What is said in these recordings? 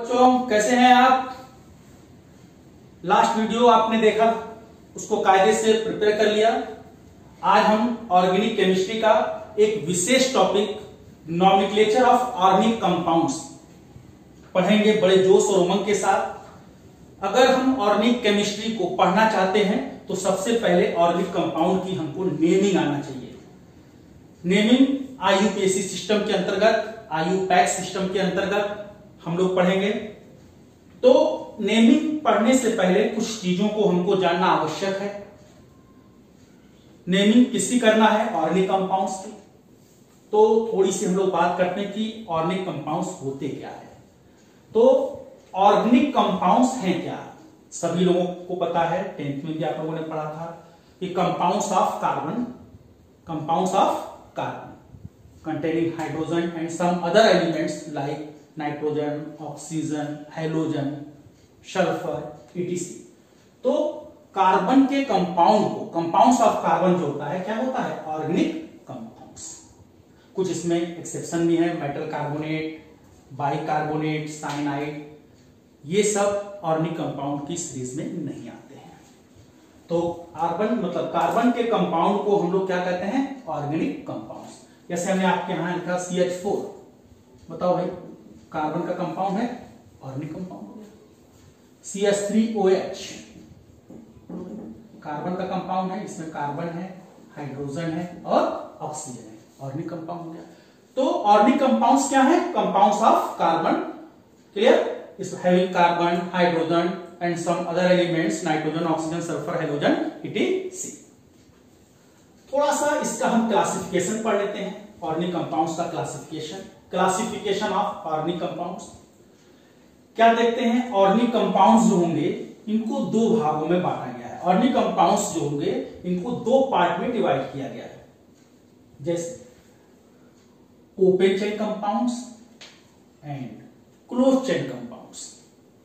बच्चों कैसे हैं आप। लास्ट वीडियो आपने देखा, उसको कायदे से प्रिपेयर कर लिया। आज हम ऑर्गेनिक केमिस्ट्री का एक विशेष topic nomenclature of organic compounds पढ़ेंगे बड़े जोश और उमंग के साथ। अगर हम ऑर्गेनिक केमिस्ट्री को पढ़ना चाहते हैं तो सबसे पहले ऑर्गेनिक कंपाउंड की हमको नेमिंग आना चाहिए। नेमिंग IUPAC सिस्टम के अंतर्गत, IUPAC सिस्टम के अंतर्गत हम लोग पढ़ेंगे। तो नेमिंग पढ़ने से पहले कुछ चीजों को हमको जानना आवश्यक है। नेमिंग किसकी करना है? ऑर्गेनिक कंपाउंड्स की। तो थोड़ी सी हम लोग बात करते हैं कि ऑर्गेनिक कंपाउंड्स होते क्या है। तो ऑर्गेनिक कंपाउंड्स हैं क्या? सभी लोगों को पता है, 10th में भी आप लोगों ने पढ़ा था कि compounds of carbon, compounds of carbon containing hydrogen and some other elements like nitrogen, oxygen, halogen, sulfur, etc. तो कार्बन के कंपाउंड को, कंपाउंड्स ऑफ कार्बन जो होता है क्या होता है? Organic compounds. कुछ इसमें एक्सेप्शन भी है, मेटल कार्बोनेट, बाइकार्बोनेट, साइनाइड, ये सब ऑर्गेनिक कंपाउंड की सीरीज में नहीं आते हैं। तो कार्बन मतलब कार्बन के कंपाउंड को हम लोग क्या कहते हैं? Organic compounds. जैसे हमने आपके यहां लिखा CH4, बताओ भाई कार्बन का कंपाउंड है, ऑर्गेनिक कंपाउंड हो गया। CH3OH कार्बन का कंपाउंड है, इसमें कार्बन है, हाइड्रोजन है और ऑक्सीजन है, ऑर्गेनिक कंपाउंड हो गया। तो ऑर्गेनिक कंपाउंड्स क्या है? Compounds of carbon, clear, is having carbon, hydrogen and some other elements, nitrogen, oxygen, sulphur, halogen, etc. थोड़ा सा इसका हम क्लासिफिकेशन पढ़ लेते हैं। ऑर्गेनिक कंपाउंड्स का क्लासिफिकेशन ऑफ ऑर्गेनिक कंपाउंड्स क्या देखते हैं? ऑर्गेनिक कंपाउंड्स जो होंगे इनको दो भागों में बांटा गया है। ऑर्गेनिक कंपाउंड्स जो होंगे इनको दो पार्ट में डिवाइड किया गया है, जैसे open chain compounds and close chain compounds.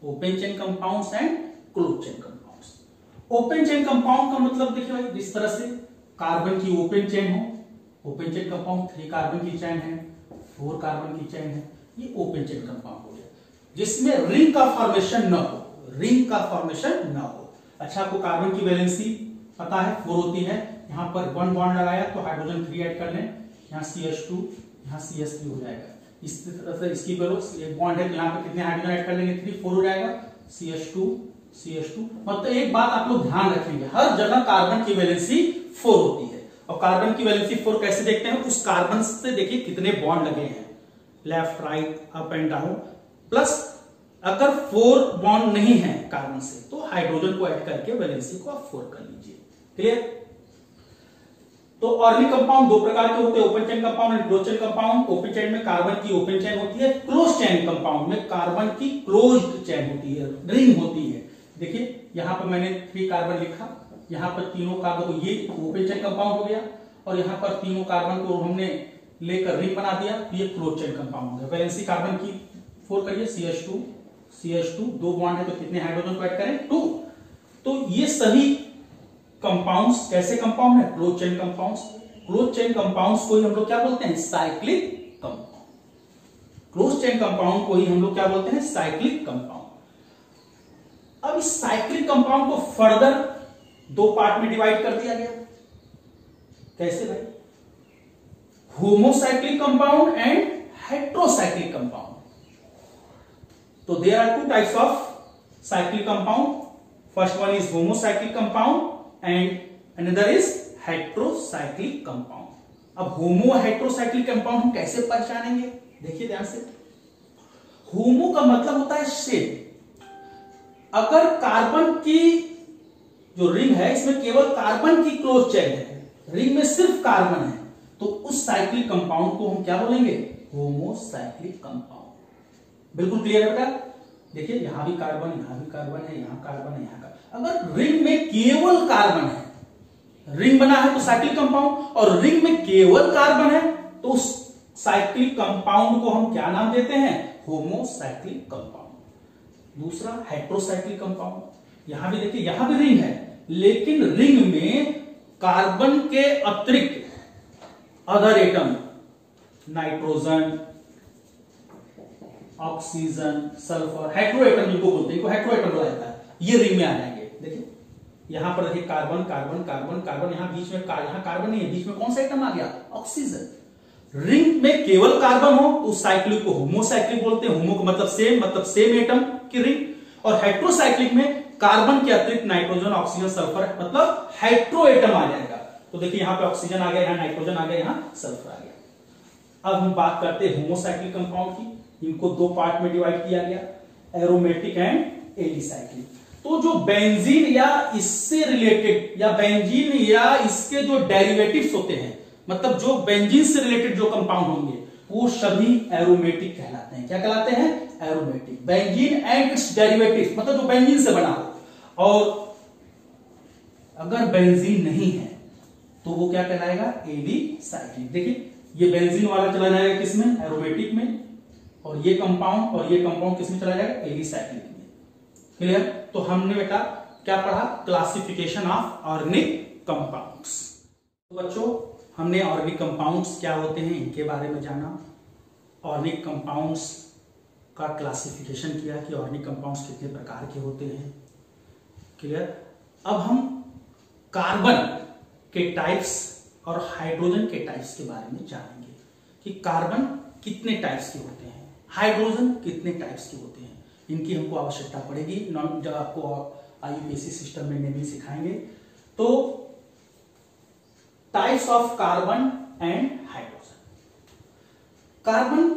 Open chain compounds and close chain compounds. Open chain compound का मतलब देखिए भाई, जिस तरह से कार्बन की ओपन चेन हो, ओपन चेन कंपाउंड 3 कार्बन की चेन है, 4 कार्बन की चेन है, ये ओपन चेन कंपाउंड हो गया, जिसमें रिंग का फॉर्मेशन न हो, रिंग का फॉर्मेशन न हो। अच्छा, आपको कार्बन की वैलेंसी पता है 4 होती है। यहां पर 1 बॉन्ड लगाया तो हाइड्रोजन 3 ऐड कर लें, यहां CH2, यहां CH3 हो जाएगा। इस तरह से इसकी एक बॉन्ड है तो यहां पर कितने हाइड्रोजन ऐड कर लेंगे? 3, 4 हो जाएगा, CH2। मतलब एक बात आप लोग ध्यान रखेंगे, हर जगह कार्बन की वैलेंसी 4 होती है। और कार्बन की वैलेंसी 4 कैसे देखते हैं? उस कार्बन से देखिए कितने बॉन्ड लगे हैं, left, right, up and down. Plus अगर 4 बॉन्ड नहीं है कार्बन से तो हाइड्रोजन को ऐड करके वैलेंसी को आप 4 कर लीजिए। क्लियर? तो ऑर्गेनिक कंपाउंड दो प्रकार के होते हैं, open chain compound and close chain compound. Open chain में कार्बन की ओपन चेन होती है, क्लोज चेन कंपाउंड में कार्बन की क्लोज्ड चेन होती है, रिंग होती है। देखिए यहां पर मैंने 3 कार्बन लिखा, यहां पर तीनों कार्बन को, ये ओपन चेन कंपाउंड हो गया, और यहां पर तीनों कार्बन को हमने लेकर रिंग बना दिया, ये क्लोज चेन कंपाउंड हो गया। वैलेंसी कार्बन की 4 करिए, CH2, 2 बॉन्ड है तो कितने हाइड्रोजन को ऐड करें? 2। तो ये सभी कंपाउंड्स कैसे कंपाउंड है? Close chain compounds. Close chain compounds को ही हम लोग क्या बोलते हैं? Cyclic compound. Close chain compound को ही हम लोग क्या बोलते हैं? Cyclic compound. अब इस साइक्लिक कंपाउंड को फर्दर 2 पार्ट में डिवाइड कर दिया गया। कैसे भाई? Homocyclic compound and heterocyclic compound. तो there are 2 types of cyclic compound. First one is homocyclic compound and another is heterocyclic compound. अब होमो हेट्रोसाइक्लिक कंपाउंड हम कैसे पहचानेंगे? देखिए ध्यान से। होमो का मतलब होता है सेम। अगर कार्बन की जो रिंग है इसमें केवल कार्बन की क्लोज चेन है, रिंग में सिर्फ कार्बन है, तो उस साइक्लिक कंपाउंड को हम क्या बोलेंगे? Homocyclic compound. बिल्कुल क्लियर है बेटा? देखिए यहां भी कार्बन, यहां भी कार्बन है, यहां कार्बन है, यहां कार्बन। अगर रिंग में केवल कार्बन है, रिंग बना है तो साइक्लिक कंपाउंड, और रिंग में केवल कार्बन है तो उस साइक्लिक कंपाउंड को हम क्या नाम देते हैं? Homocyclic compound. दूसरा हेट्रोसाइक्लिक कंपाउंड। यहां भी देखिए, यहां भी रिंग है लेकिन रिंग में कार्बन के अतिरिक्त other atom, nitrogen, oxygen, sulphur, heteroatom जिनको बोलते हैं, इनको हेट्रोएटम बोला जाता है, ये रिंग में आ जाएंगे। देखिए यहां पर देखिए कार्बन कार्बन कार्बन कार्बन, यहां बीच में यहां कार्बन नहीं है, बीच में कौन सा एटम आ गया, ऑक्सीजन। रिंग में केवल कार्बन हो तो उस साइक्लिक को होमोसाइक्लिक बोलते हैं, होमो मतलब सेम एटम की रिंग, और हेट्रोसाइक्लिक में कार्बन के अतिरिक्त नाइट्रोजन, ऑक्सीजन, सल्फर मतलब हेट्रोएटम आ जाएगा। तो देखिए यहां पे ऑक्सीजन आ गया, यहां नाइट्रोजन आ गया, यहां सल्फर आ गया। अब हम बात करते हैं होमोसाइक्लिक कंपाउंड की। इनको दो पार्ट में डिवाइड किया गया, एरोमेटिक एंड एलिसाइक्लिक। तो जो बेंजीन या इससे रिलेटेड या बेंजीन या इसके जो डेरिवेटिव्स होते हैं, मतलब जो बेंजीन से रिलेटेड जो कंपाउंड होंगे वो सभी एरोमेटिक कहलाते हैं। क्या कहलाते हैं, aromatic. Benzene and it's derivatives मतलब जो बेंजीन से बना हो, और अगर बेंजीन नहीं है तो वो क्या कहलाएगा, एलिसाइक्लिक। देखिए ये बेंजीन वाला चला जाएगा किसमें, एरोमेटिक में, और ये कंपाउंड किसमें चला जाएगा, एलिसाइक्लिक में। क्लियर। तो हमने बेटा क्या पढ़ा, क्लासिफिकेशन ऑफ ऑर्गेनिक कंपाउंड्स। तो बच्चों हमने ऑर्गेनिक कंपाउंड्स क्या होते हैं इनके बारे में जाना, ऑर्गेनिक कंपाउंड्स का क्लासिफिकेशन किया कि ऑर्गेनिक कंपाउंड्स कितने प्रकार के होते हैं। क्लियर। अब हम कार्बन के टाइप्स और हाइड्रोजन के टाइप्स के बारे में जानेंगे कि कार्बन कितने टाइप्स के होते हैं, हाइड्रोजन कितने टाइप्स के होते हैं, इनकी हमको आवश्यकता पड़ेगी जब आपको आईयूपीएसी सिस्टम में नेमिंग सिखाएंगे। तो types of carbon and hydrogen. Carbon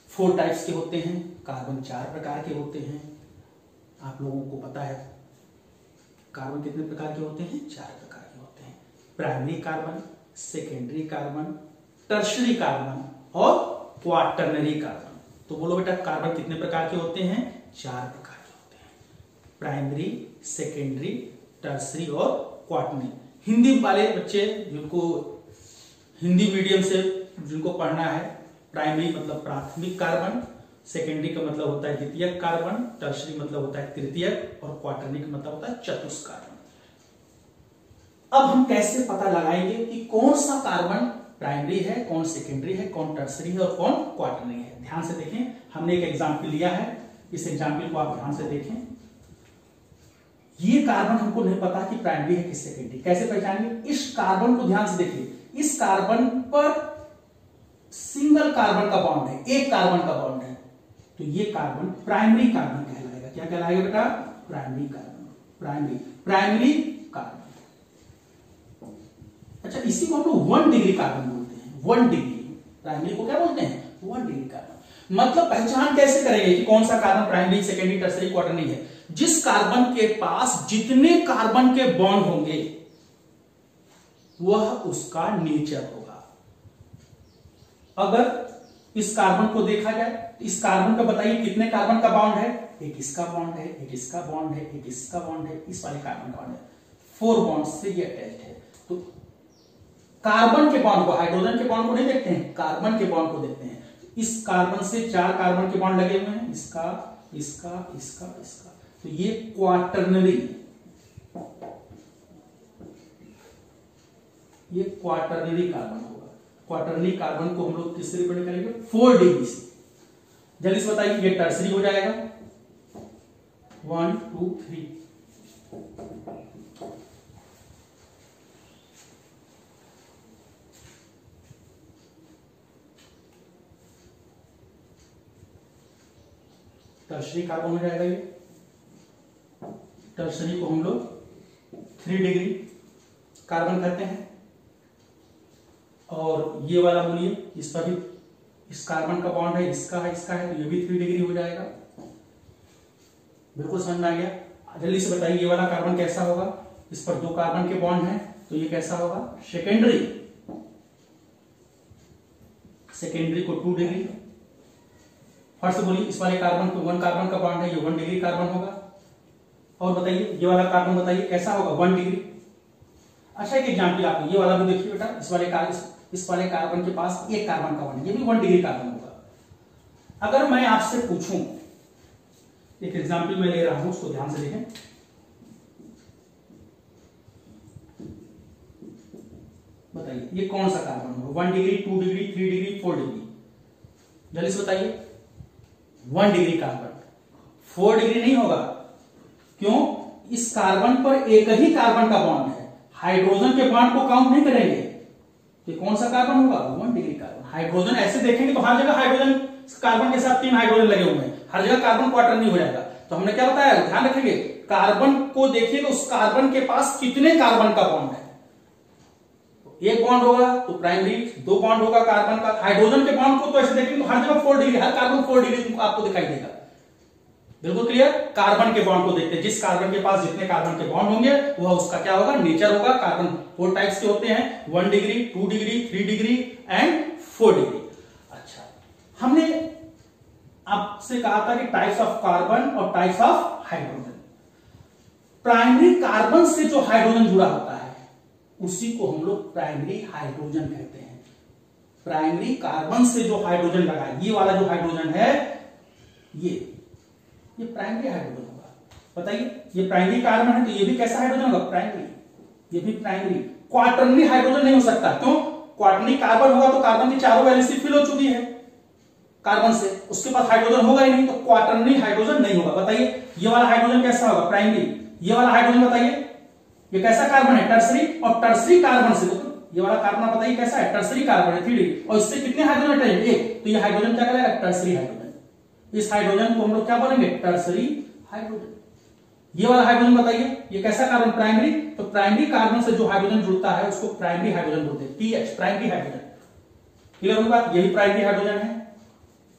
4 types के होते हैं, कार्बन 4 प्रकार के होते हैं। आप लोगों को पता है कार्बन कितने प्रकार के होते हैं, 4 प्रकार के होते हैं। Primary carbon, secondary carbon, tertiary carbon और क्वाटरनरी कार्बन। तो बोलो बेटा कार्बन कितने प्रकार के होते हैं, 4 प्रकार के होते हैं, प्राइमरी, सेकेंडरी, टर्शरी और क्वाटरनरी। हिंदी वाले बच्चे जिनको हिंदी मीडियम से जिनको पढ़ना है, प्राइमरी मतलब प्राथमिक कार्बन, सेकेंडरी का मतलब होता है द्वितीयक कार्बन, टर्शरी मतलब होता है तृतीयक, और क्वाटरनरी का मतलब होता है चतुर्थ कार्बन। अब हम कैसे पता लगाएंगे कि कौन सा कार्बन प्राइमरी है, कौन सेकेंडरी है, कौन टर्सरी है और कौन क्वाटरनरी है। ध्यान से देखें, हमने एक एग्जाम्पल लिया है, इस एग्जाम्पल को आप ध्यान से देखें। ये कार्बन हमको नहीं पता कि प्राइमरी है कि सेकेंडरी, कैसे पहचानेंगे, इस कार्बन को ध्यान से देखिए, इस कार्बन पर सिंगल कार्बन का बॉन्ड है, एक कार्बन का बॉन्ड है, तो ये कार्बन प्राइमरी कार्बन कहलाएगा। क्या कहलाएगा बेटा, प्राइमरी कार्बन, प्राइमरी कार्बन। अच्छा इसी को हम लोग 1 डिग्री कार्बन बोलते हैं, 1 डिग्री, प्राइमरी को क्या बोलते हैं, 1 डिग्री कार्बन। मतलब पहचान कैसे करेंगे कि कौन सा carbon primary, secondary, tertiary, quaternary है, जिस कार्बन के पास जितने कार्बन के बॉन्ड होंगे वह उसका नेचर होगा। अगर इस कार्बन को देखा जाए, इस कार्बन का बताइए कितने कार्बन का बॉन्ड है, एक इसका बॉन्ड है, एक इसका बॉन्ड है, एक इसका बॉन्ड है, इस वाले कार्बन का बॉन्ड है, 4 बॉन्ड से ये अटैच्ड है। तो कार्बन के बॉन्ड को, हाइड्रोजन के बॉन्ड को नहीं देखते हैं, कार्बन के बॉन्ड को देखते हैं। इस कार्बन से 4 कार्बन के बॉन्ड लगे हुए हैं, इसका, इसका, इसका, इसका, तो ये क्वाटरनरी, ये क्वाटरनरी कार्बन होगा। क्वाटरनरी कार्बन को हम लोग किससे रिप्रेजेंट करेंगे, 4 डिग्री से। जल्दी से बताइए, ये टर्सरी हो जाएगा, 1 2 3, टर्सरी कार्बन हो जाएगा। ये टर्सरी को हम लोग 3 डिग्री कार्बन कहते हैं। और ये वाला बोलिए, इस पर भी इस कार्बन का बॉन्ड है, इसका है, इसका है, तो ये भी 3 डिग्री हो जाएगा। बिल्कुल समझ में आ गया। जल्दी से बताइए ये वाला कार्बन कैसा होगा, इस पर 2 कार्बन के बॉन्ड है, तो ये कैसा होगा, सेकेंडरी, सेकेंडरी को 2 डिग्री। फर्स्ट से बोलिए, इस वाले कार्बन को 1 कार्बन का बॉन्ड है, ये 1 डिग्री कार्बन होगा। और बताइए ये वाला कार्बन बताइए कैसा होगा, 1 डिग्री। अच्छा एक एग्जाम्पल आप ये वाला भी देखिए बेटा, इस वाले कार्बन के पास 1 कार्बन का बॉन्ड है, ये भी 1 डिग्री कार्बन होगा। अगर मैं आपसे पूछूं, एक एग्जाम्पल मैं ले रहा हूं, उसको ध्यान से देखें। बताइए ये कौन सा कार्बन होगा, 1 डिग्री, 2 डिग्री, 3 डिग्री, 4 डिग्री, जल्दी से बताइए। 1 डिग्री कार्बन, 4 डिग्री नहीं होगा। क्यों? इस कार्बन पर एक ही कार्बन का बॉन्ड है, हाइड्रोजन के बॉन्ड को काउंट नहीं करेंगे। तो कौन सा कार्बन होगा? 1 डिग्री कार्बन। हाइड्रोजन ऐसे देखेंगे तो हर जगह हाइड्रोजन, कार्बन के साथ 3 हाइड्रोजन लगे हुए हैं, हर जगह कार्बन क्वार्टरनी हो जाएगा। तो हमने क्या बताया, ध्यान रखेंगे, कार्बन को देखिएगा उस कार्बन के पास कितने कार्बन का बॉन्ड है। एक बॉन्ड होगा तो प्राइमरी, 2 बॉन्ड होगा कार्बन का। हाइड्रोजन के बॉन्ड को तो ऐसे देखेंगे तो हर जगह 4 डिग्री, हर कार्बन 4 डिग्री आपको दिखाई देगा। बिल्कुल क्लियर। कार्बन के बॉन्ड को देखते हैं, जिस कार्बन के पास जितने कार्बन के बॉन्ड होंगे वह उसका क्या होगा, नेचर होगा। कार्बन 4 टाइप्स के होते हैं, 1 degree, 2 degree, 3 degree and 4 degree. अच्छा, हमने आपसे कहा था कि टाइप्स ऑफ कार्बन और types of hydrogen. Primary carbon से जो हाइड्रोजन जुड़ा होता है उसी को हम लोग प्राइमरी हाइड्रोजन कहते हैं। प्राइमरी कार्बन से जो हाइड्रोजन लगा है, ये वाला जो हाइड्रोजन है, ये प्राइमरी हाइड्रोजन होगा। बताइए, ये प्राइमरी कार्बन है तो ये भी कैसा हाइड्रोजन होगा? प्राइमरी। ये भी प्राइमरी। क्वार्टरनी हाइड्रोजन नहीं हो सकता। क्यों? क्वार्टरनी कार्बन होगा तो कार्बन की चारों वैलेंसी फिल हो चुकी है कार्बन से, उसके पास हाइड्रोजन होगा ही नहीं, तो क्वार्टरनी हाइड्रोजन नहीं होगा। बताइए, ये वाला हाइड्रोजन कैसा होगा? प्राइमरी। ये वाला हाइड्रोजन बताइए, ये कैसा कार्बन है? टर्सरी। और टर्सरी कार्बन से तो ये वाला कार्बन बताइए कैसा है? टर्सरी कार्बन है, 3 डिग्री। और इससे कितने हाइड्रोजन हटेंगे? 1। तो ये हाइड्रोजन क्या कहलाएगा? Tertiary hydrogen. इस हाइड्रोजन को हम लोग क्या बोलेंगे? Tertiary hydrogen. ये वाला हाइड्रोजन बताइए, ये कैसा कार्बन? प्राइमरी। तो प्राइमरी कार्बन से जो हाइड्रोजन जुड़ता है उसको प्राइमरी हाइड्रोजन बोलते हैं, TH, प्राइमरी हाइड्रोजन। क्लियर होगी बात? ये भी प्राइमरी हाइड्रोजन है।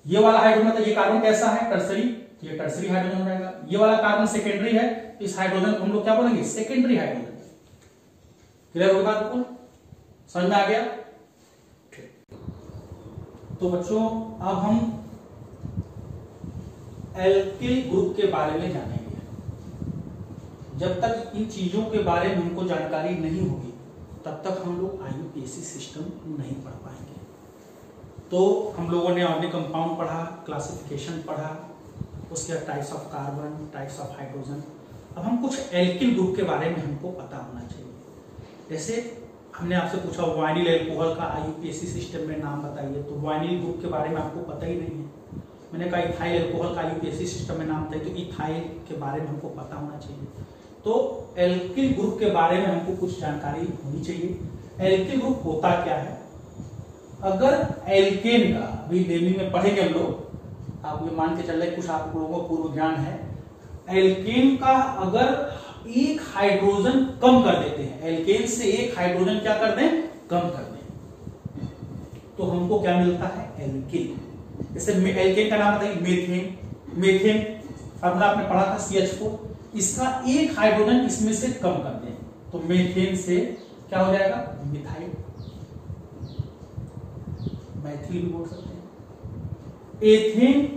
ये वाला हाइड्रोजन मतलब ये कार्बन कैसा है? टर्सरी, ये टर्सरी हाइड्रोजन हो जाएगा। ये वाला कार्बन सेकेंडरी है, तो इस हाइड्रोजन को हम लोग क्या बोलेंगे? Secondary hydrogen. क्लियर होगी बात? बिल्कुल समझ में आ गया? तो बच्चों, अब हम एल्किल ग्रुप के बारे में जानेंगे। जब तक इन चीजों के बारे में हमको जानकारी नहीं होगी तब तक हम लोग IUPAC सिस्टम नहीं पढ़ पाएंगे। तो हम लोगों ने ऑर्गेनिक कंपाउंड पढ़ा, क्लासिफिकेशन पढ़ा, उसके बाद types of carbon, types of hydrogen. अब हम कुछ एल्किल ग्रुप के बारे में हमको पता होना चाहिए। जैसे हमने आपसे पूछा वाइनिल एल्कोहल का IUPAC सिस्टम में नाम बताइए, तो वाइनिल ग्रुप के बारे में आपको पता ही नहीं है। मैंने कहा इथाइल एल्कोहल का IUPAC सिस्टम में नाम बताइए, तो इथाइल के बारे में हमको पता होना चाहिए। तो एल्किल ग्रुप के बारे में हमको कुछ जानकारी होनी चाहिए। एल्किल ग्रुप होता क्या है? अगर एल्केन का, अभी नेमी में पढ़ेंगे हम लोग, आप ये मान के चल रहे कुछ आप लोगों को पूर्व ज्ञान है। एल्केन का अगर एक हाइड्रोजन कम कर देते हैं, एल्केन से एक हाइड्रोजन क्या कर दें? कम कर दें, तो हमको क्या मिलता है? एल्किल। जैसे एल्केन का नाम बताइए, मीथेन। मीथेन फॉर्मूला आपने पढ़ा था CH4। इसका एक हाइड्रोजन इसमें से कम कर दें तो मीथेन से क्या हो जाएगा? मिथाइल, मैथिल भी बोल सकते हैं। एथेन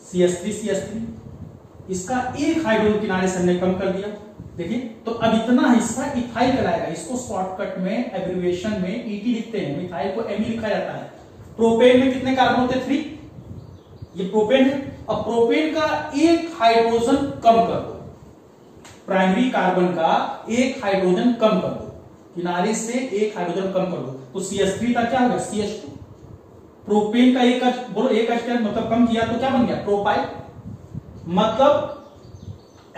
CH3, इसका एक हाइड्रोजन किनारे से हमने कम कर दिया। देखिए, तो अब इतना हिस्सा इथाइल कहलाएगा। इसको शॉर्टकट में एब्रिविएशन में ET लिखते हैं, मिथाइल को Me लिखा जाता है। प्रोपेन में कितने कार्बन होते हैं? 3। ये प्रोपेन है। अब प्रोपेन का एक हाइड्रोजन कम कर दो, प्राइमरी कार्बन का एक हाइड्रोजन कम कर दो, किनारे से एक हाइड्रोजन कम कर दो, तो CH3 का क्या होगा? CH2। प्रोपेन का एक बोलो, एक मतलब कम किया तो क्या बन गया? प्रोपाइल। मतलब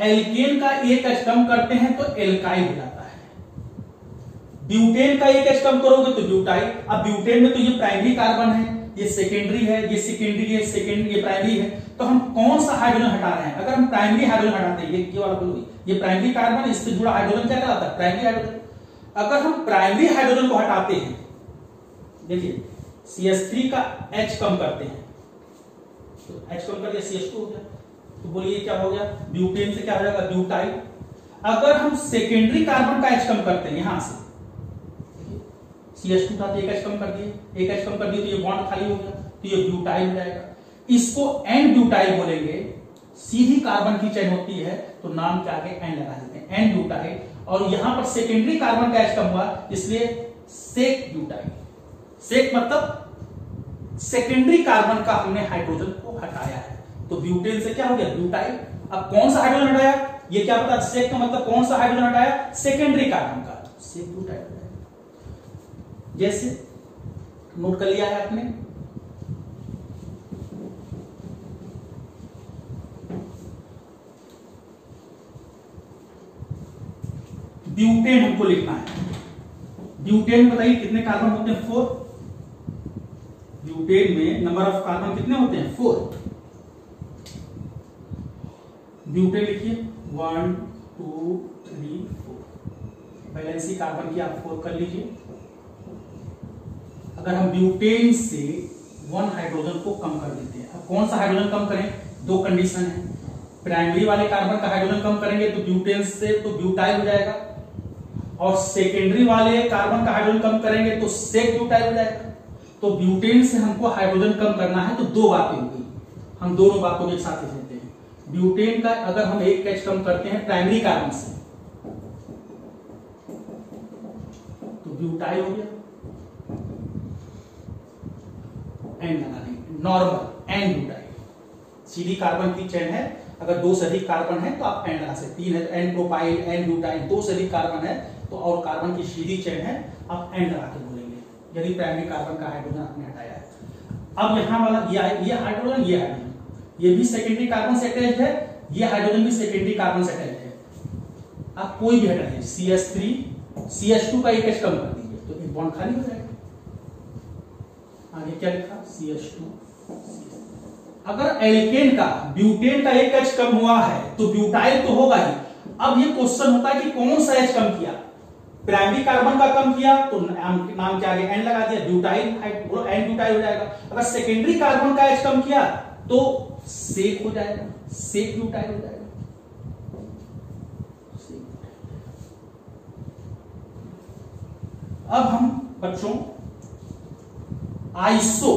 एल्केन का एक H कम करते हैं तो एल्काइल हो जाता है। ब्यूटेन का एक H कम करोगे तो ब्यूटाइल। अब ब्यूटेन में तो ये प्राइमरी कार्बन है, ये सेकेंडरी है, ये सेकेंडरी है, सेकेंडरी, ये प्राइमरी है। तो हम कौन सा हाइड्रोजन हटा रहे हैं? अगर हम प्राइमरी हाइड्रोजन हटाते हैं, ये वाला बोलो, ये प्राइमरी कार्बन, इससे जुड़ा हाइड्रोजन क्या कहलाता है? Primary hydrogen. अगर हम प्राइमरी हाइड्रोजन को हटाते हैं, देखिए CH3 का H कम करते हैं तो H कम कर दिया, CH2 हो गया। तो बोलिए क्या हो गया? ब्यूटेन से क्या हो जाएगा? ब्यूटाइल। अगर हम सेकेंडरी कार्बन का H कम करते हैं, यहां से CH2 था तो एक H कम कर दिए, एक H कम कर दिए तो ये बॉन्ड खाली हो गया, तो ये ब्यूटाइल हो जाएगा। इसको N ब्यूटाइल बोलेंगे। सीधी कार्बन की चेन होती है तो नाम के आगे N लगा देते हैं, N ब्यूटाइल। और यहां पर सेकेंडरी कार्बन का H कम हुआ इसलिए सेक ब्यूटाइल। सेक मतलब सेकेंडरी कार्बन का हमने हाइड्रोजन को हटाया है, तो ब्यूटेन से क्या हो गया? ब्यूटाइल। अब कौन सा हाइड्रोजन हटाया? ये क्या पता? सेक का मतलब कौन सा हाइड्रोजन हटाया? सेकेंडरी कार्बन का, सेक ब्यूटाइल। जैसे नोट कर लिया है आपने, ब्यूटेन हमको लिखना है। ब्यूटेन में बताइए कितने कार्बन होते हैं? 4। ब्यूटेन में नंबर ऑफ कार्बन कितने होते हैं? 4। ब्यूटेन लिखिए 1 2 3 4। वैलेंसी कार्बन की आप 4 कर लीजिए। अगर हम ब्यूटेन से 1 हाइड्रोजन को कम कर देते हैं, अब कौन सा हाइड्रोजन कम करें? 2 कंडीशन है। प्राइमरी वाले कार्बन का हाइड्रोजन कम करेंगे तो ब्यूटेन से तो ब्यूटाइल हो जाएगा, और सेकेंडरी वाले कार्बन का हाइड्रोजन कम करेंगे तो सेक ब्यूटाइल हो जाएगा। तो ब्यूटेन से हमको हाइड्रोजन कम करना है तो 2 बातें होगी, हम दोनों बातों के साथ ही लेते हैं। ब्यूटेन का अगर हम एक कैच कम करते हैं प्राइमरी कार्बन से तो ब्यूटाइल हो गया, एन लगा देंगे, नॉर्मल एन ब्यूटाइल। सीधी कार्बन की चेन है, अगर 2 से अधिक कार्बन है तो आप एन लगा सकते। 3 है तो एन प्रोपाइल, एन ब्यूटाइल। 2 से अधिक कार्बन है तो और कार्बन की सीधी चेन है, आप एन लगा के बोलेंगे यदि प्राइमरी कार्बन का हाइड्रोजन आपने हटाया है। अब यहां वाला ये हाइड्रोजन, ये भी सेकेंडरी कार्बन से अटैच्ड है, ये हाइड्रोजन भी सेकेंडरी कार्बन से अटैच्ड है। आप कोई भी हटा दीजिए, CH3 CH2 का एक एच कम कर दीजिए तो एक बॉन्ड खाली हो जाएगा। आगे क्या लिखा? CH2। अगर एल्केन का ब्यूटेन का एक एच कम हुआ है तो ब्यूटाइल तो होगा ही। अब ये क्वेश्चन होता है कि कौन सा एच कम किया? प्राइमरी कार्बन का कम किया तो नाम के आगे एन लगा दिया, ब्यूटाइल, एन ब्यूटाइल हो जाएगा। अगर सेकेंडरी कार्बन का एच कम किया तो सेक हो जाएगा, सेक ब्यूटाइल हो जाएगा। अब हम बच्चों आइसो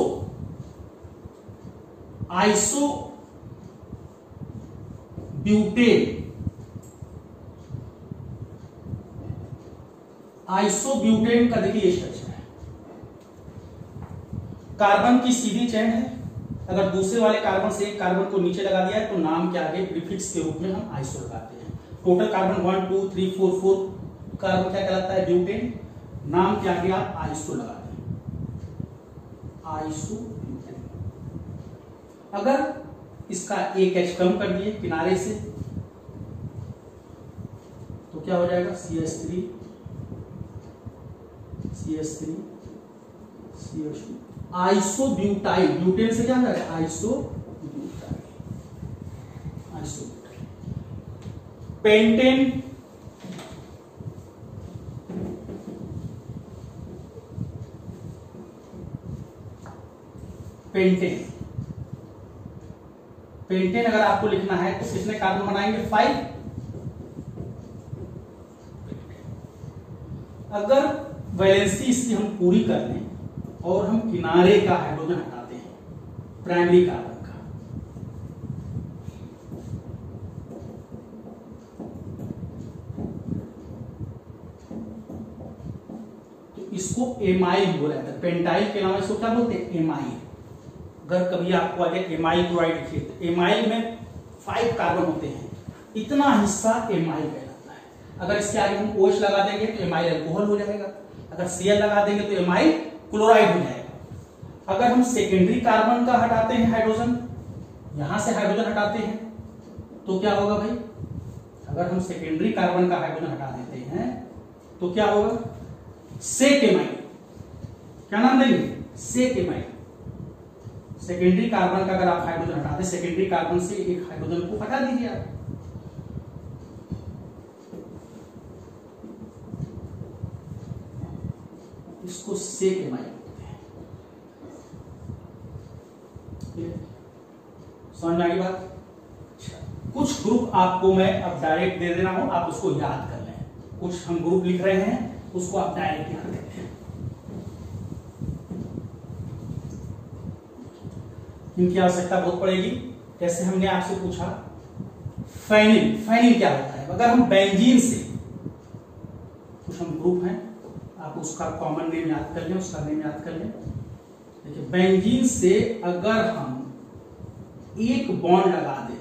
ब्यूटेन का देखिए स्ट्रक्चर है। कार्बन की सीधी चेन है, अगर दूसरे वाले कार्बन से एक कार्बन को नीचे लगा दिया है तो नाम के आगे प्रीफिक्स के रूप में हम आइसो लगाते हैं। टोटल कार्बन 1 2 3 4 4 कार्बन क्या कहलाता है? ब्यूटेन। नाम के आगे आप आइसो लगाते हैं, आइसो ब्यूटेन। अगर इसका एक एच कम कर दिए किनारे से तो क्या हो जाएगा? CH3 CH2 isobutyl. ब्यूटेन से क्या हो जाएगा? आइसोब्यूटाइल। पेंटेन अगर आपको लिखना है तो कितने कार्बन बनाएंगे? 5। अगर वैलेंसी इसकी हम पूरी कर लें और हम किनारे का हाइड्रोजन हटाते हैं प्राइमरी कार्बन का, तो इसको एमाइल बोला जाता है। पेंटाइल के अलावा इसको क्या बोलते हैं? एमाइल। अगर कभी आपको आगे एमाइल क्लोराइड लिखिए तो एमाइल में 5 कार्बन होते हैं, इतना हिस्सा एमाइल कहलाता है। अगर इसके आगे हम OH लगा देंगे तो एमाइल अल्कोहल हो जाएगा, अगर Cl लगा देंगे तो एमाइल क्लोराइड हो जाएगा। अगर हम सेकेंडरी कार्बन का हटाते हैं हाइड्रोजन, यहां से हाइड्रोजन हटाते हैं तो क्या होगा भाई? अगर हम सेकेंडरी कार्बन का हाइड्रोजन हटा देते हैं तो क्या होगा? सेक एमाइल। क्या नाम देंगे? सेक एमाइल। सेकेंडरी कार्बन का अगर आप हाइड्रोजन हटाते, सेकेंडरी कार्बन से एक हाइड्रोजन को हटा दीजिए आप, इसको सेक एमाइल बोलते हैं। समझ में आई बात? कुछ ग्रुप आपको मैं अब डायरेक्ट दे दे रहा हूं, आप उसको याद कर लें। कुछ हम ग्रुप लिख रहे हैं उसको आप डायरेक्ट याद करते हैं। इनकी आवश्यकता बहुत पड़ेगी। जैसे हमने आपसे पूछा फेनिल, फेनिल क्या होता है? अगर हम बेंजीन से, कुछ हम ग्रुप हैं, आप उसका कॉमन नेम याद कर लें, उसका नेम याद कर लें। देखिए बेंजीन से अगर हम एक बॉन्ड लगा दें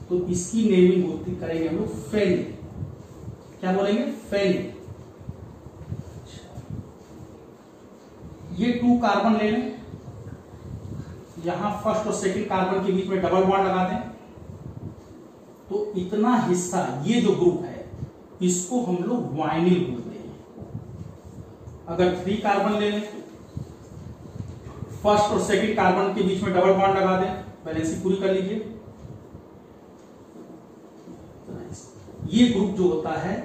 तो इसकी नेमिंग होती करेंगे हम लोग फेनिल। क्या बोलेंगे? फेनिल। ये 2 कार्बन ले लें, यहां फर्स्ट और सेकंड कार्बन के बीच में डबल बॉन्ड लगा दें तो इतना हिस्सा, ये जो ग्रुप है इसको हम लोग वाइनिल बोलते हैं। अगर 3 कार्बन ले लें, फर्स्ट और सेकंड कार्बन के बीच में डबल बॉन्ड लगा दें, बैलेंसिंग पूरी कर लीजिए, ये ग्रुप जो होता है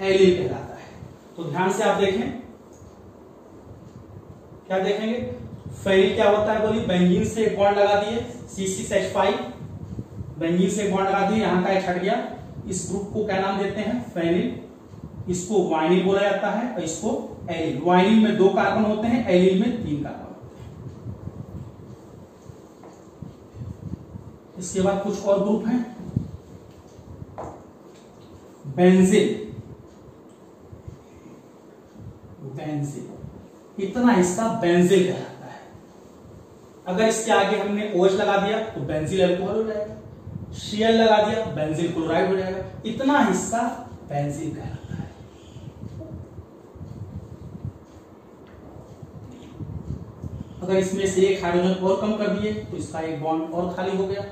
एलिल कहलाता है। तो ध्यान से आप देखें, क्या देखेंगे, फेनिल क्या होता है बोलिए, बेंजीन से एक बॉन्ड लगा दिए, C6H5, बेंजीन से एक बॉन्ड लगा दिए, यहां का एक हट गया, इस ग्रुप को क्या नाम देते हैं, फेनिल। इसको वाइनिल बोला जाता है और इसको एलिल। वाइनिल में 2 कार्बन होते हैं, एलिल में 3 कार्बन होते हैं। इसके बाद कुछ और ग्रुप हैं, बेंजीन, इतना हिस्सा बेंजीन कहलाता है। अगर इसके आगे हमने OH लगा दिया तो बेंजील अल्कोहल हो जाएगा, Cl लगा दिया बेंजील क्लोराइड हो जाएगा, इतना हिस्सा बेंजीन कहलाता है। अगर इसमें से एक हाइड्रोजन और कम कर दिए तो इसका एक बॉन्ड और खाली हो गया,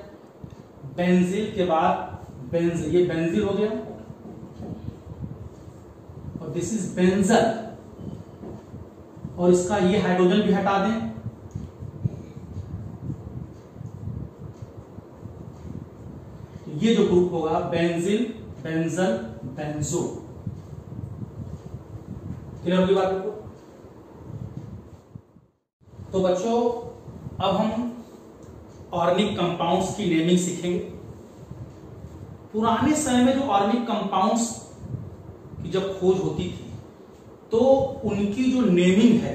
बेंजील के बाद बेंजील, ये बेंजील हो गया और दिस इज बेंजल, और इसका ये हाइड्रोजन भी हटा दें, तो ये जो ग्रुप होगा बेंजील, बेंजल, बेंजो। क्लियर होगी बात को? तो बच्चों अब हम ऑर्गेनिक कंपाउंड्स की नेमिंग सीखेंगे। पुराने समय में जो ऑर्गेनिक कंपाउंड्स की जब खोज होती थी तो उनकी जो नेमिंग है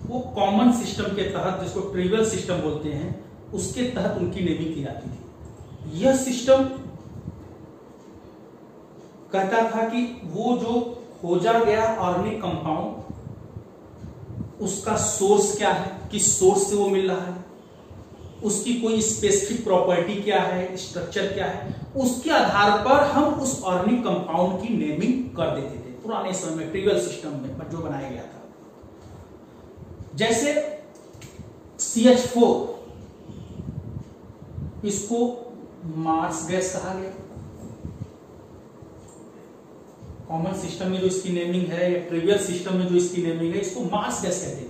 वो कॉमन सिस्टम के तहत, जिसको ट्रिवियल सिस्टम बोलते हैं, उसके तहत उनकी नेमिंग की जाती थी। यह सिस्टम कहता था कि वो जो खोजा गया ऑर्गेनिक कंपाउंड, उसका सोर्स क्या है, किस सोर्स से वो मिल रहा है, उसकी कोई स्पेसिफिक प्रॉपर्टी क्या है, स्ट्रक्चर क्या है, उसके आधार पर हम उस ऑर्गेनिक कंपाउंड की नेमिंग कर देते थे पुराने समय में, ट्रिवियल सिस्टम में जो बनाया गया था। जैसे CH4, इसको मार्स गैस कहा गया। कॉमन सिस्टम में जो इसकी नेमिंग है या ट्रिवियल सिस्टम में जो इसकी नेमिंग है, इसको मार्स गैस कहते थे,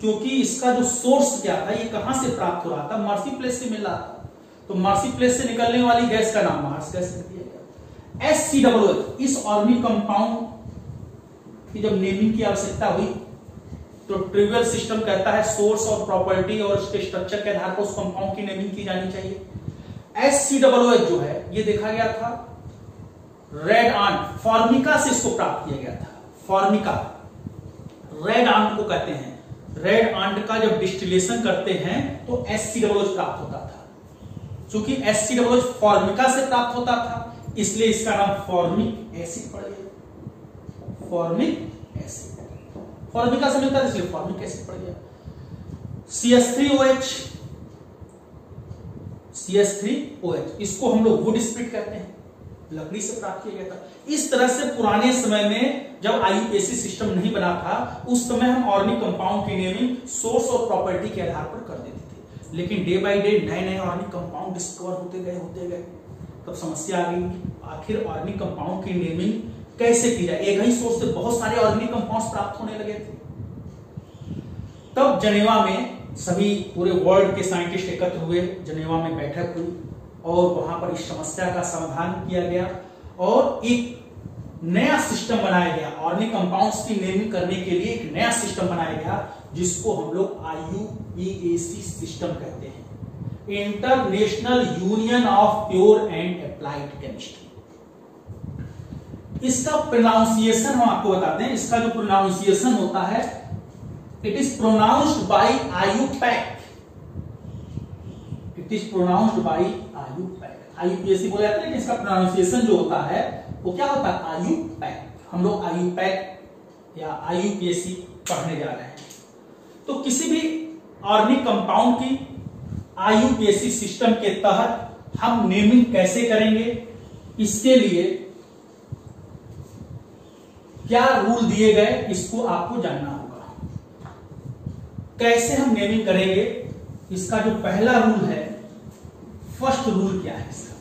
क्योंकि इसका जो सोर्स क्या था, ये कहां से प्राप्त हो रहा था, मर्सी प्लेस से मिल रहा था। तो मर्सी प्लेस से निकलने वाली गैस का नाम मार्स गैस कर दिया गया। HCOOH, इस ऑर्गेनिक कंपाउंड की जब नेमिंग की आवश्यकता हुई तो ट्रिवियल सिस्टम कहता है सोर्स और प्रॉपर्टी और उसके स्ट्रक्चर के आधार पर उस कंपाउंड की नेमिंग की जानी चाहिए। HCOOH जो है ये देखा गया था रेड आंट, फॉर्मिका से इसको प्राप्त किया गया था। फॉर्मिका रेड आंट को कहते हैं। रेड आंट का जब डिस्टिलेशन करते हैं तो HCOOH प्राप्त होता था। चूंकि HCOOH फॉर्मिका से प्राप्त होता था इसलिए इसका नाम फॉर्मिक एसिड पड़ गया। फॉर्मिक एसिड फॉर्मिका से मिलता है इसलिए फॉर्मिक एसिड पड़ गया। CH3OH, इसको हम लोग वुड स्प्लिट कहते हैं, लकड़ी से प्राप्त किया गया था। इस तरह से पुराने समय में जब IUPAC सिस्टम नहीं बना था उस समय हम ऑर्गेनिक कंपाउंड की नेमिंग सोर्स और प्रॉपर्टी के आधार पर कर देते थे। लेकिन डे बाय डे नए नए ऑर्गेनिक कंपाउंड डिस्कवर होते गए। तब समस्या आ गई, आखिर ऑर्गेनिक कंपाउंड की नेमिंग कैसे की जाए। एक ही सोर्स से बहुत सारे ऑर्गेनिक कंपाउंड्स प्राप्त होने लगे थे। तब जेनेवा में सभी पूरे वर्ल्ड के साइंटिस्ट एकत्र हुए, जेनेवा में बैठक हुई और वहां पर इस समस्या का समाधान किया गया और एक नया सिस्टम बनाया गया। ऑर्गेनिक कंपाउंड्स की नेमिंग करने के लिए एक नया सिस्टम बनाया गया जिसको हम लोग IUPAC सिस्टम कहते हैं, international union of pure and applied chemistry. इसका प्रोनाउंसिएशन हम आपको बताते हैं। इसका जो प्रोनाउंसिएशन होता है, it is pronounced by IUPAC। It is pronounced by IUPAC। IUPAC बोला जाता है कि इसका प्रोनाउंसिएशन जो होता है वो क्या होता है, IUPAC। हम लोग IUPAC या IUPAC पढ़ने जा रहे हैं। तो किसी भी ऑर्गेनिक कंपाउंड की IUPAC सिस्टम के तहत हम नेमिंग कैसे करेंगे, इसके लिए क्या रूल दिए गए, इसको आपको जानना होगा। कैसे हम नेमिंग करेंगे, इसका जो पहला रूल है, फर्स्ट रूल क्या है इसका,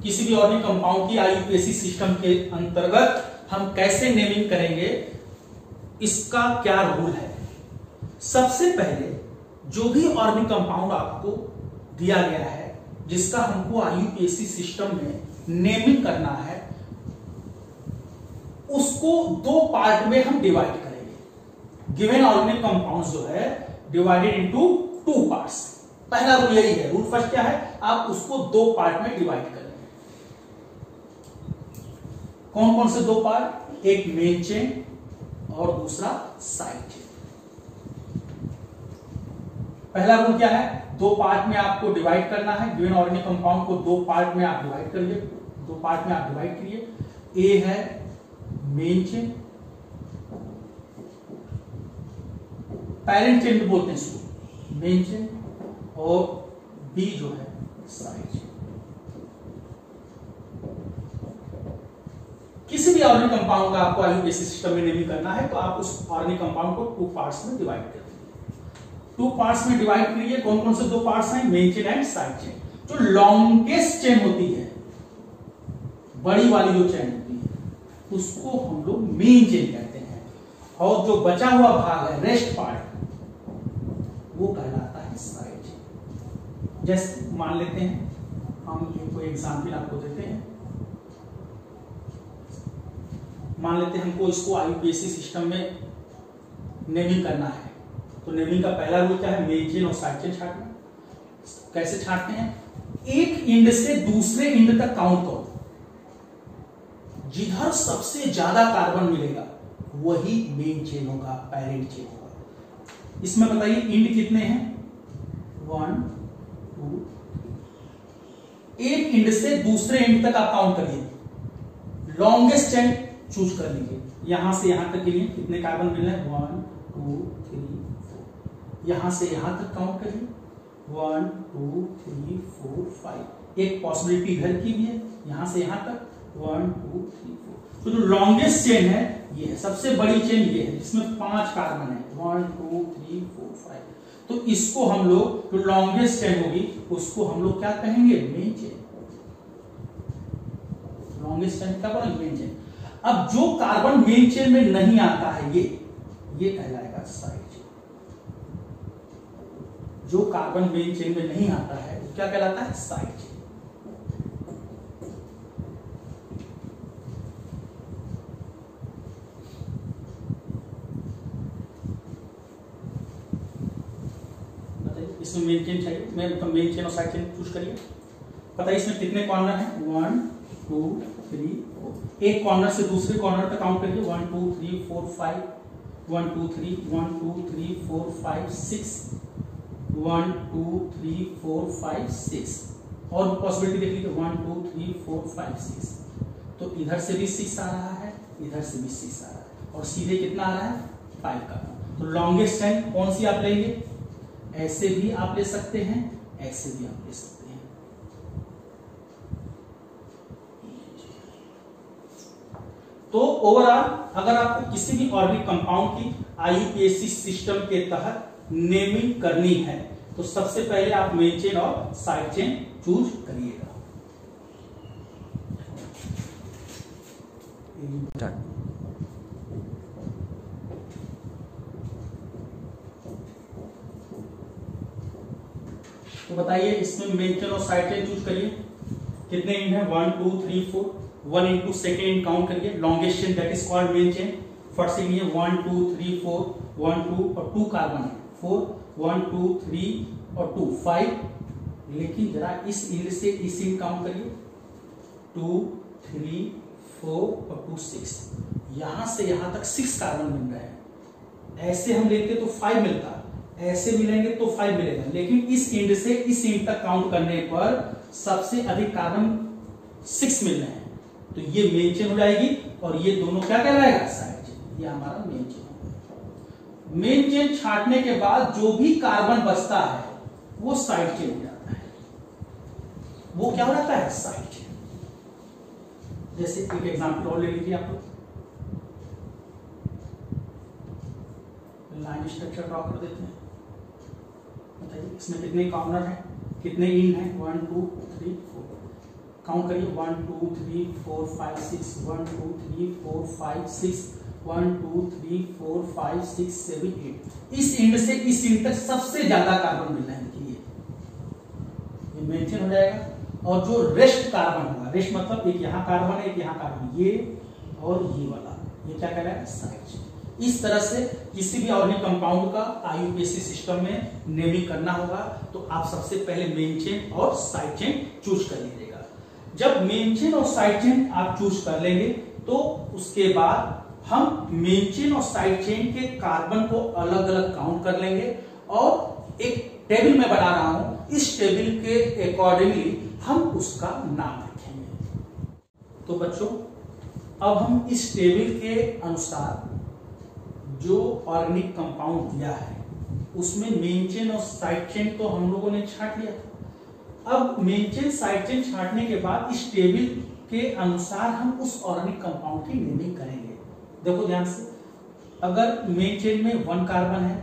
किसी भी ऑर्गेनिक कंपाउंड की आईयूपीएसी सिस्टम के अंतर्गत हम कैसे नेमिंग करेंगे, इसका क्या रूल है। सबसे पहले जो भी ऑर्गेनिक कंपाउंड आपको दिया गया है जिसका हमको आईयूपीएसी सिस्टम में नेमिंग करना है, उसको दो पार्ट में हम डिवाइड करेंगे। गिवन ऑर्गेनिक कंपाउंड्स जो है डिवाइडेड इनटू टू पार्ट्स। पहला रूल यही है। रूल फर्स्ट क्या है, आप उसको दो पार्ट में डिवाइड करेंगे। कौन कौन से दो पार्ट, एक मेन चेन और दूसरा साइड चेन। पहला रूल क्या है, दो पार्ट में आपको डिवाइड करना है। गिवन ऑर्गेनिक कंपाउंड को दो पार्ट में आप डिवाइड करिए, दो पार्ट में आप डिवाइड करिए। ए है मेन चेन, पैरेंट चेन भी बोलते हैं इसको, मेन चेन, और बी जो है साइड चेन। किसी भी ऑर्गेनिक कंपाउंड का आपको आईयूपीएसी सिस्टम में नेमिंग करना है तो आप उस ऑर्गेनिक कंपाउंड को टू पार्ट्स में डिवाइड कर दीजिए। टू पार्ट्स में डिवाइड करिए। कौन कौन से दो पार्ट्स हैं, main chain and side chain. जो लॉन्गेस्ट चेन होती है, बड़ी वाली जो चेन होती है, उसको हम लोग मेन चेन कहते हैं, और जो बचा हुआ भाग है, रेस्ट पार्ट, वो कहलाता है साइड चेन। जैसे मान लेते हैं, हम कोई एग्जांपल आपको देते हैं। मान लेते हैं हमको इसको आईयूपीएसी सिस्टम में नेमिंग करना है, तो नेमिंग का पहला रूल क्या है, मेन चेन और साइड चेन छांटना। कैसे छांटते हैं, एक इंड से दूसरे इंड तक काउंट करो, जिधर सबसे ज्यादा कार्बन मिलेगा वही मेन चेन होगा, पैरेंट चेन होगा। इसमें बताइए इंड कितने हैं, 1 2 3। एक इंड से दूसरे इंड तक आप काउंट करिए, लॉन्गेस्ट चेन चूज कर लीजिए। यहां से यहां तक के लिए कितने कार्बन मिल रहे हैं, 1 2 3 4। यहां से यहां तक काउंट करिए, 1 2 3 4 5। एक पॉसिबिलिटी इधर की भी है, यहां से यहां तक 1 2 3 4। तो जो लॉन्गेस्ट चेन है ये है, सबसे बड़ी चेन ये है जिसमें 5 कार्बन है, 1 2 3 4 5। तो इसको हम लोग, जो लॉन्गेस्ट चेन होगी उसको हम लोग क्या कहेंगे, मेन चेन। लॉन्गेस्ट चेन क्या बोला, मेन चेन। अब जो कार्बन मेन चेन में नहीं आता है ये कहलाएगा साइड चेन। जो कार्बन मेन चेन में नहीं आता है वो क्या कहलाता है, साइड चेन। इसमें मेन चेन चाहिए, मेन चेन और साइड चेन चूज करिए। पता है इसमें कितने कॉर्नर हैं, 1 2 3 4। एक कॉर्नर से दूसरे कॉर्नर तक काउंट करिए, 1 2 3 4 5, 1 2 3 1 2 3 4 5 6, 1 2 3 4 5 6। और पॉसिबिलिटी देख लीजिए, 1 2 3 4 5 6। तो इधर से भी 6 आ रहा है, इधर से भी 6 आ रहा है, और सीधे कितना आ रहा है, 5 का। तो लॉन्गेस्ट चेन कौन सी आप लेंगे, ऐसे भी आप ले सकते हैं, ऐसे भी आप ले सकते हैं। तो ओवरऑल अगर आपको किसी भी ऑर्गेनिक कंपाउंड की आईयूपीएसी सिस्टम के तहत नेमिंग करनी है तो सबसे पहले आप मेन चेन और साइड चेन चूज करिएगा। तो बताइए इसमें मेन चेन और साइड चेन चूज करिए। कितने इंड है, 1 2 3 4। 1 इंटू सेकेंड इंड काउंट करिए, longest chain that is called main chain. First से लिए 1 2 3 4, 1 2 और 2 कार्बन है, 4 1 2 3 और 2 5। लेकिन जरा इस इंड से इस इंड काउंट करिए, 2 3 4 और 2 6। यहां से यहां तक 6 कार्बन मिल रहे हैं। ऐसे हम लेते तो 5 मिलता, ऐसे मिलेंगे तो 5 मिलेगा, लेकिन इस इंड से इस इंड तक काउंट करने पर सबसे अधिक कार्बन 6 मिल रहे हैं, तो ये मेन चेन हो जाएगी, और ये दोनों क्या कहलाएगा, साइड चेन। ये हमारा मेन चेन। मेन चेन छांटने के बाद जो भी कार्बन बचता है वो साइड चेन हो जाता है, वो क्या हो जाता है, साइड चेन। जैसे एक एग्जांपल और ले लीजिए आप लोग, लाइन स्ट्रक्चर ड्रॉ कर देते हैं। बताइए इसमें कितने कॉर्नर हैं, कितने इंड हैं, 1 2 3 4। काउंट करिए 1 2 3 4 5 6 1 2 3 4 5 6 1 2 3 4 5 6 7 8 इस एंड से इस एंड तक सबसे ज्यादा कार्बन मिलना है। देखिए ये मेंशन हो जाएगा और जो रेस्ट कार्बन होगा, रेस्ट मतलब एक यहाँ कार्बन है एक यहाँ कार्बन, ये और ये वाला, ये क्या कहलाएगा साइड चेन। इस तरह से किसी भी ऑर्गेनिक कंपाउंड का आईयूपीएसी सिस्टम में नेमिंग करना होगा तो आप सबसे पहले मेन चेन और साइड चेन चूज कर लीजिएगा। जब मेन चेन और साइड चेन आप चूज कर लेंगे तो उसके बाद हम मेन चेन और साइड चेन के कार्बन को अलग अलग काउंट कर लेंगे और एक टेबल में बना रहा हूं, इस टेबल के अकॉर्डिंगली हम उसका नाम रखेंगे। तो बच्चों अब हम इस टेबल के अनुसार जो ऑर्गेनिक कंपाउंड दिया है उसमें मेन चेन और साइड चेन तो हम लोगों ने छांट लिया था। अब मेन चेन साइड चेन छांटने के बाद इस टेबल के अनुसार हम उस ऑर्गेनिक कंपाउंड की नेमिंग करेंगे। देखो ध्यान से, अगर मेन चेन में 1 कार्बन है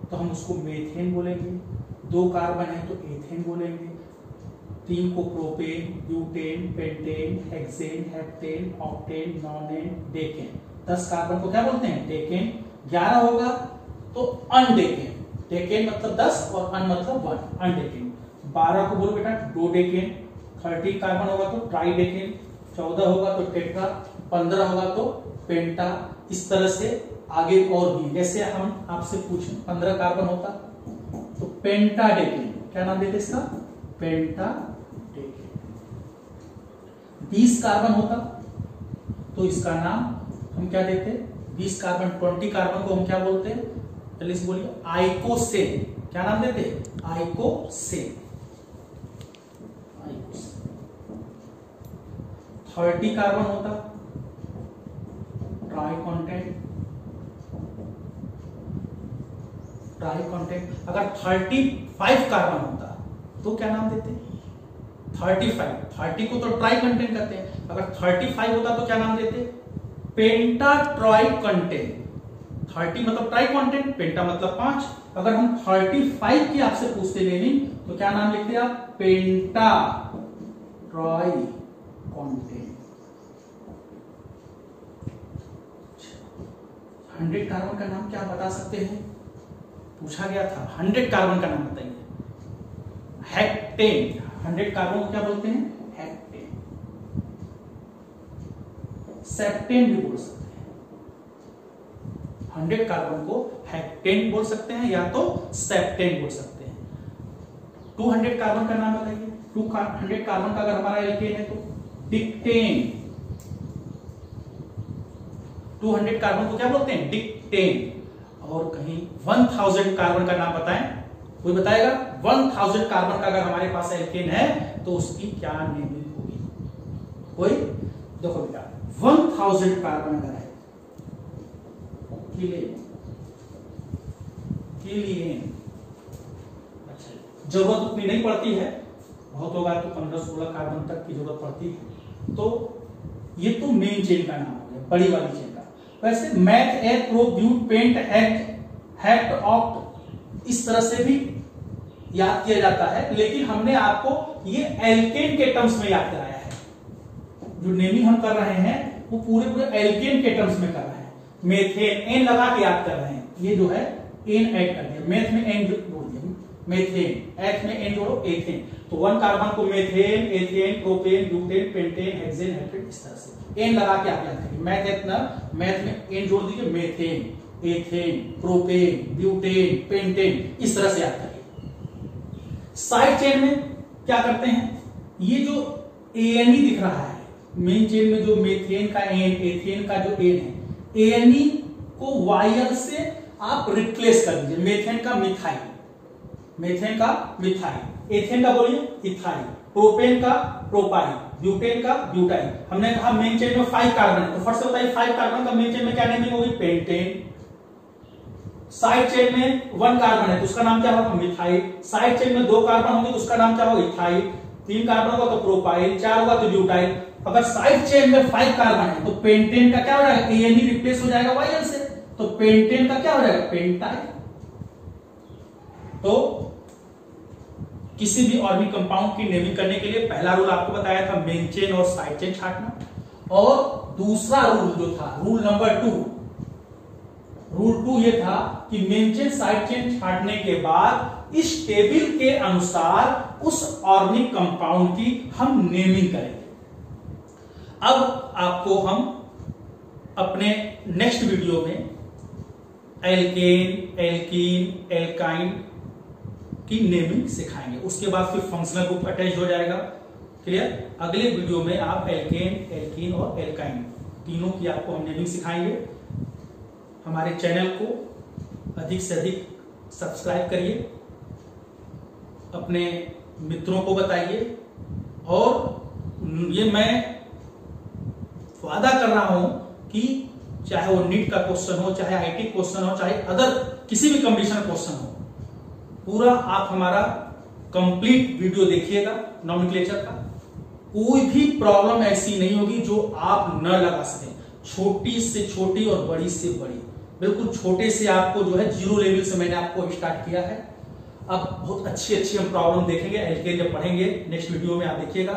तो हम उसको मेथेन बोलेंगे, 2 कार्बन है तो एथेन बोलेंगे, 3 को propane, butane, pentane, hexane, heptane, octane, nonane, decane, 10 carbon को क्या बोलते हैं डेकेन, 11 होगा तो अनडेकेन, डेकेन मतलब 10 और अन मतलब 1, अनडेकेन, 12 को बोलो बेटा डोडेकेन, 13 कार्बन होगा तो ट्राइडेकेन, 14 होगा तो टेट्रा, 15 होगा तो पेंटा। इस तरह से आगे और भी, जैसे हम आपसे पूछें 15 कार्बन होता तो पेंटाडेकेन, क्या नाम देते इसका पेंटाडेकेन। 20 कार्बन होता तो इसका नाम हम क्या देते, 20 कार्बन 20 कार्बन को हम क्या बोलते हैं, चलिए इसे बोलिए आइकोसेन, क्या नाम देते आइकोसेन। 30 कार्बन होता ट्राइकॉन्टेंट, ट्राइकॉन्टेंट। अगर 35 कार्बन होता तो क्या नाम देते 30 को तो ट्राइकॉन्टेंट कहते हैं, अगर 35 होता तो क्या नाम देते पेंटाट्राइकॉन्टेंट। 30 मतलब ट्राइकॉन्टेंट, पेंटा मतलब 5। अगर हम 35 की आपसे पूछते लेनी तो क्या नाम लिखते आप पेंटा ट्राइकॉन्टेंट। 100 कार्बन का नाम क्या बता सकते हैं, पूछा गया था 100 कार्बन का नाम बताइए। हेक्टेन, 100 कार्बन को क्या बोलते हैं हेक्टेन। सेप्टेन भी बोल सकते हैं, 100 कार्बन को हेक्टेन बोल सकते हैं या तो सेप्टेन बोल सकते हैं। 200 कार्बन का नाम बताइए, 200 कार्बन का अगर हमारा एल्केन है तो डिक्टेन। 200 कार्बन को क्या बोलते हैं डिक्टेन। और कहीं 1000 कार्बन का नाम बताएं, कोई बताएगा 1000 कार्बन का अगर हमारे पास एल्केन है तो उसकी क्या नेमिंग होगी, कोई? देखो बेटा 1000 कार्बन अगर है कीलियन, अच्छा जरूरत उतनी नहीं पड़ती है, बहुत होगा तो 15-16 कार्बन तक की जरूरत पड़ती है। तो ये तो मेन चेन का नाम हो गया, बड़ी वाली चेन का। वैसे मैथ, एथ, प्रो, ब्यूट, पेंट, हेक्ट, ऑक्ट इस तरह से भी याद किया जाता है, लेकिन हमने आपको ये एल्केन के टर्म्स में याद कराया है। जो नेमिंग हम कर रहे हैं वो पूरे एल्केन के टर्म्स में कर रहे हैं। मेथेन एन लगा के याद कर रहे हैं, ये जो है एन ऐड कर दिया, मेथ में एन जोड़ दिया, मेथेन, एथ में एन जोड़ो एथेन। तो 1 कार्बन को methane, ethane, propane, butane, pentane, hexane, heptane इस तरह से एन लगा के आप याद करिए। मैथ में एन जोड़ दीजिए, methane, ethane, propane, butane, pentane इस तरह से याद करिए। साइड चेन में क्या करते हैं, ये जो एएनई दिख रहा है मेन चेन में, जो मेथेन का एन, एथेन का जो एन है, एएनई को वायल से आप रिप्लेस कर दीजिए। मेथेन का मिथाइल, मेथेन का मिथाइल, एथेन का बोलिए इथाइल, प्रोपेन का प्रोपाइल, ब्यूटेन का ब्यूटाइल। हमने कहा मेन चेन में 5 कार्बन है तो फर्स्ट से बताइए 5 कार्बन का मेन चेन में क्या नेमिंग होगी पेंटेन। साइड चेन में 1 कार्बन है तो उसका नाम क्या होगा मिथाइल। साइड चेन में 2 कार्बन होंगे तो उसका नाम क्या होगा इथाइल। 3 कार्बन होगा तो प्रोपाइल, 4 होगा तो ब्यूटाइल। अगर साइड चेन में 5 कार्बन है तो पेंटेन का क्या हो जाएगा एएनई रिप्लेस हो जाएगा वायल से, तो पेंटेन का क्या हो जाएगा पेंटाइल। तो किसी भी ऑर्गेनिक कंपाउंड की नेमिंग करने के लिए पहला रूल आपको बताया था मेन चेन और साइड चेन छांटना, और दूसरा रूल जो था रूल नंबर 2, रूल 2 ये था कि मेन चेन साइड चेन छांटने के बाद इस टेबल के अनुसार उस ऑर्गेनिक कंपाउंड की हम नेमिंग करेंगे। अब आपको हम अपने नेक्स्ट वीडियो में एल्केन, एल्कीन, एल्काइन की नेमिंग सिखाएंगे। उसके बाद फिर फंक्शनल ग्रुप अटैच हो जाएगा। क्लियर? अगले वीडियो में आप एल्केन, एल्कीन और एल्काइन तीनों की आपको हम नेमिंग सिखाएंगे। हमारे चैनल को अधिक से अधिक सब्सक्राइब करिए, अपने मित्रों को बताइए, और ये मैं वादा कर रहा हूं कि चाहे वो नीट का क्वेश्चन हो, चाहे आईटी क्वेश्चन हो, चाहे अदर किसी भी कंपटीशन क्वेश्चन हो, पूरा आप हमारा कंप्लीट वीडियो देखिएगा नॉमेनक्लेचर का। कोई भी प्रॉब्लम ऐसी नहीं होगी जो आप न लगा सकें, छोटी से छोटी और बड़ी से बड़ी। बिल्कुल छोटे से आपको जो है 0 लेवल से मैंने आपको स्टार्ट किया है। अब बहुत अच्छी अच्छी हम प्रॉब्लम देखेंगे, एलके जब पढ़ेंगे नेक्स्ट वीडियो में आप देखिएगा,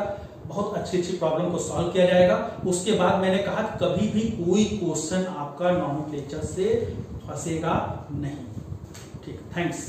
बहुत अच्छी अच्छी प्रॉब्लम को सॉल्व किया जाएगा। उसके बाद मैंने कहा कभी भी कोई क्वेश्चन आपका नॉमेनक्लेचर से फंसेगा नहीं। ठीक, थैंक्स।